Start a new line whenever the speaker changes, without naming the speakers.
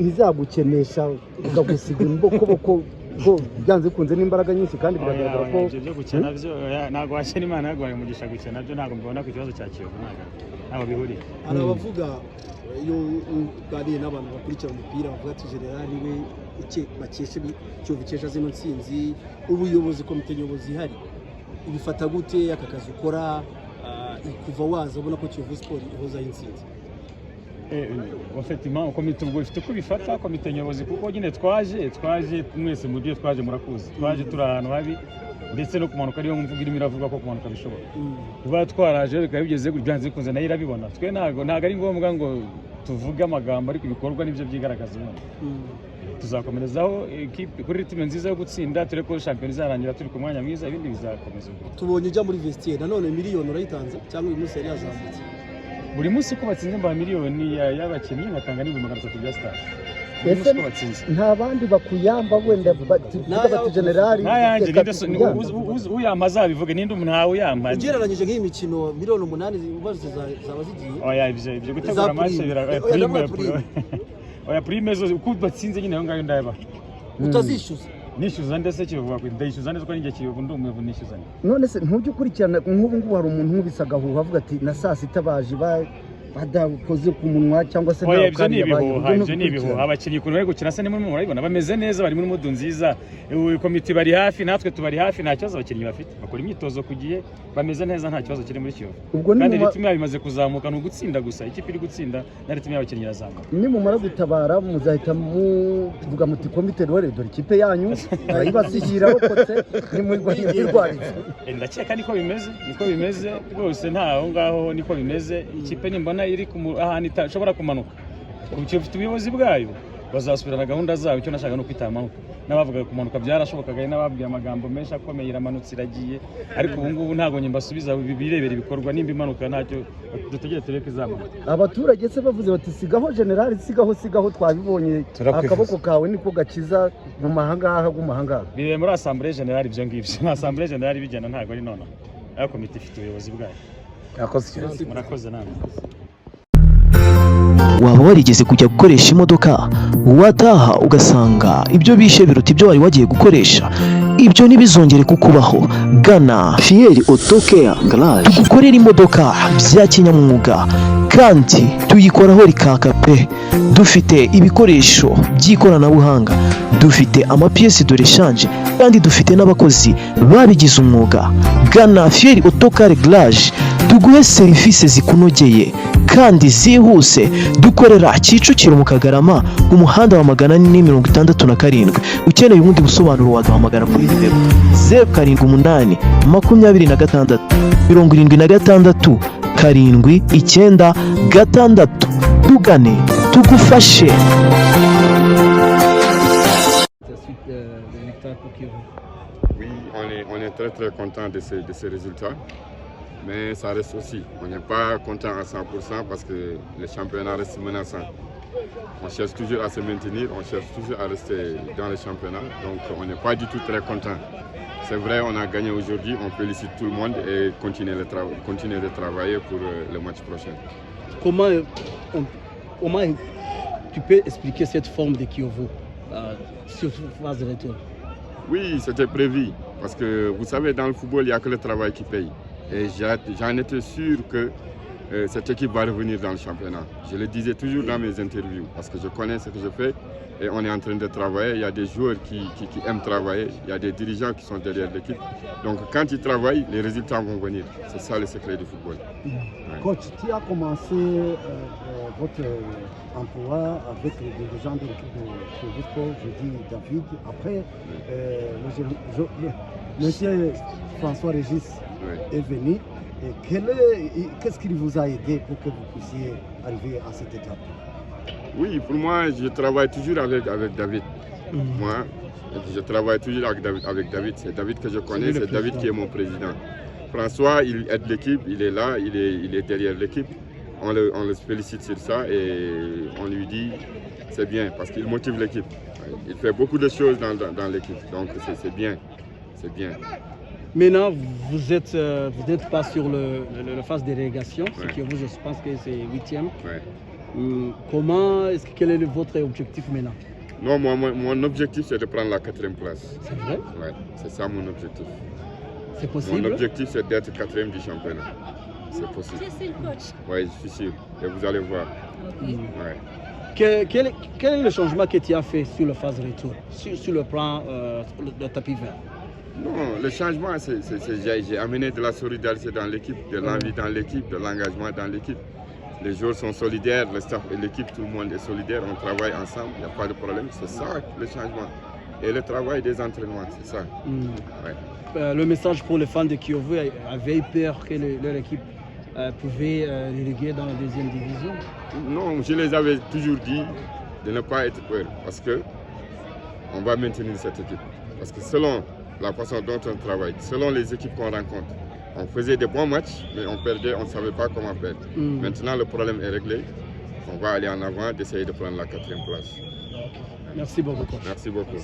ntizagukenesha ugagusiga imbokoboko ko byanze kunze n'imbaraga nyinshi kandi biragaragara ko
ibyo gukena byo ntabwo wakena Imana yaguhaye umugisha gukena byo ntabwo mbona ku kibazo cya Kiyovu ntabwo bihuriye.
Hari abavuga iyo uganiriye n'abantu bakurikira umupira bavuga ati General we bakeshe Kiyovu kesha zino ntsinzi, ubuyobozi komite nyobozi ihari ibifata gute aka kazi ukora kuva waza ubona ko Kiyovu Sport ihoza y'intsinzi?
Effectivement komite ubwo ifite ko bifata komite nyobozi kuko nyine twaje mwese mu byo twaje murakuzi twaje turi ahantu habi ndetse no kumanuka ariyo mvuga irimo iravuga ko kumanuka bishoboka kuba twaraje bikaba bigeze byanze kunze nayo irabibona twe ntago ari ngombwa ngo tuvuge amagambo ariko ibikorwa nibyo byigaragaza umuntu tuzakomerezaho equipe kuri ritme nziza yo gutsinda ture ko champion izarangira turi ku mwanya mwiza ibindi bizakomeza.
Tubonye ujya muri vestiaire nanone miliyoni urayitanze cyangwa uyu munsi yari yazamutse?
Buri munsi ko batsinze mba miliyoni y'abakinnyi batanga n'ibihumbi 300 bya star.
Nta bandi bakuyamba wenda bati General
nayanjye uyamba azabivuge ninde umuntu ntawe uyamba.
Ugereranyije nk'iyi mikino miliyoni 8 ubaze zaba zigiye.
Oya ibyo gutegura match oya prime zo uko batsinze nyine ngayo ndaba
utazishyuza
nishyuza ndetse Kiyovu ndayishyuza neza ko ninjye Kiyovu ndi umuyovu nishyuza.
None se ntujye ukurikirana nk'ubu ngubu hari umuntu nkubisagaho avuga ati na saa sita baje badakoze ku munwa cyangwa se
nta kari yabaye. Ibyo ni ibihuha abakinnyi kuntu bari gukina se nimwe murabibona bameze neza bari muri mudu nziza komite bari hafi natwe tubari hafi nta kibazo abakinnyi bafite bakora imyitozo kugiye bameze neza nta kibazo kiri muri Kiyovu kandi ritime bimaze kuzamuka no gutsinda gusa ikipe iri gutsinda na ritime y'abakinnyi irazamuka.
Ni mumara gutabara muzahita muvuga muti komite dore ikipe yanyu arayibasigira rokotse ni muri rwanda
ndakeka niko bimeze rwose ntaho ngaho niko bimeze ikipe nimbona iri ahantu itashobora kumanuka kuko ufite ubuyobozi bwayo bazasubirana gahunda zabo icyo nashaka no kwitamanuka n'abavuga kumanuka byarashobokaga n'ababwiye amagambo menshi akomeye iramanutse iragiye ariko ubu ngubu ntago nyemba basubiza birebera ibikorwa nimba imanuka ntacyo dutegeye tureke izamanuka.
Abaturage se bavuze bati sigaho General sigaho twabibonye akaboko kawe niko gakiza mu mahanga
bire muri Assemblée Générale ibyo ngibyo Assemblée Générale bigenda ntago ari none ayo komite ifite ubuyobozi bwayo. Murakoze namwe.
Waba warigeze kujya gukoresha imodoka wataha ugasanga ibyo bishe biruta ibyo wari wagiye gukoresha? Ibyo ntibizongere kukubaho. Gana Fieri Auto Care Garage tugukorera imodoka bya kinyamwuga kandi tuyikoraho rikaka pe. Dufite ibikoresho by'ikoranabuhanga, dufite amapiyesi de rechange kandi dufite n'abakozi babigize umwuga. Gana Fieri Auto Care Garage tuguhe serivisi zikunogeye kandi zihuse. Dukorera Kicukiro mu Kagarama ku muhanda wa 467. Ukeneye ubundi busobanuro waduhamagara kuri nimero 078 26 76 796. Tugane tugufashe.
Oui, on est très très content de ces résultats. Mais ça reste aussi, on n'est pas content à 100% parce que le championnat reste menaçant. On cherche toujours à se maintenir, on cherche toujours à rester dans le championnat, donc on n'est pas du tout très content. C'est vrai, on a gagné aujourd'hui, on félicite tout le monde et continuer de travailler pour le match prochain.
Comment tu peux expliquer cette forme de Kiyovu sur phase de retour?
Oui, c'était prévu, parce que vous savez, dans le football, il n'y a que le travail qui paye. Et j'en étais sûr que cette équipe va revenir dans le championnat. Je le disais toujours dans mes interviews, parce que je connais ce que je fais et on est en train de travailler. Il y a des joueurs qui aiment travailler, il y a des dirigeants qui sont derrière l'équipe. Donc quand ils travaillent, les résultats vont venir. C'est ça le secret du football.
Ouais. Coach, tu as commencé votre emploi avec les dirigeants de l'équipe de Sport, je dis David. Après, monsieur François Régis est venu. Qu'est-ce qui vous a aidé pour que vous puissiez arriver à cette étape?
Oui, pour moi, je travaille toujours avec David. Moi, je travaille toujours avec David. C'est David que je connais, c'est David qui est mon président. François, il aide l'équipe, il est là, il est derrière l'équipe. On le félicite sur ça et on lui dit c'est bien parce qu'il motive l'équipe. Il fait beaucoup de choses dans l'équipe, donc c'est bien. C'est bien.
Maintenant, vous n'êtes pas sur le phase de relégation, ce qui vous, je pense que c'est 8e.
Ouais.
Quel est votre objectif maintenant?
Non, mon objectif c'est de prendre la 4e place.
C'est vrai?
Ouais, c'est ça mon objectif.
C'est possible?
Mon objectif c'est d'être 4e du championnat. C'est possible.
Tu es sûr, coach?
Oui, je suis sûr. Et vous allez voir.
Ok.
Ouais.
Quel est le changement que tu as fait sur le phase retour, sur le plan de tapis vert?
Non, le changement, j'ai amené de la solidarité dans l'équipe, de l'envie dans l'équipe, de l'engagement dans l'équipe. Les joueurs sont solidaires, le staff et l'équipe, tout le monde est solidaire, on travaille ensemble, il n'y a pas de problème. C'est ça le changement. Et le travail des entraînements, c'est ça. Ouais.
Le message pour les fans de Kiyovu avait peur que leur équipe pouvait reléguer dans la 2e division?
Non, je les avais toujours dit de ne pas être peur parce que on va maintenir cette équipe. Parce que selon la façon dont on travaille, selon les équipes qu'on rencontre, on faisait des bons matchs, mais on perdait, on ne savait pas comment perdre. Maintenant, le problème est réglé. On va aller en avant, d'essayer de prendre la 4e place.
Merci beaucoup.
Merci beaucoup.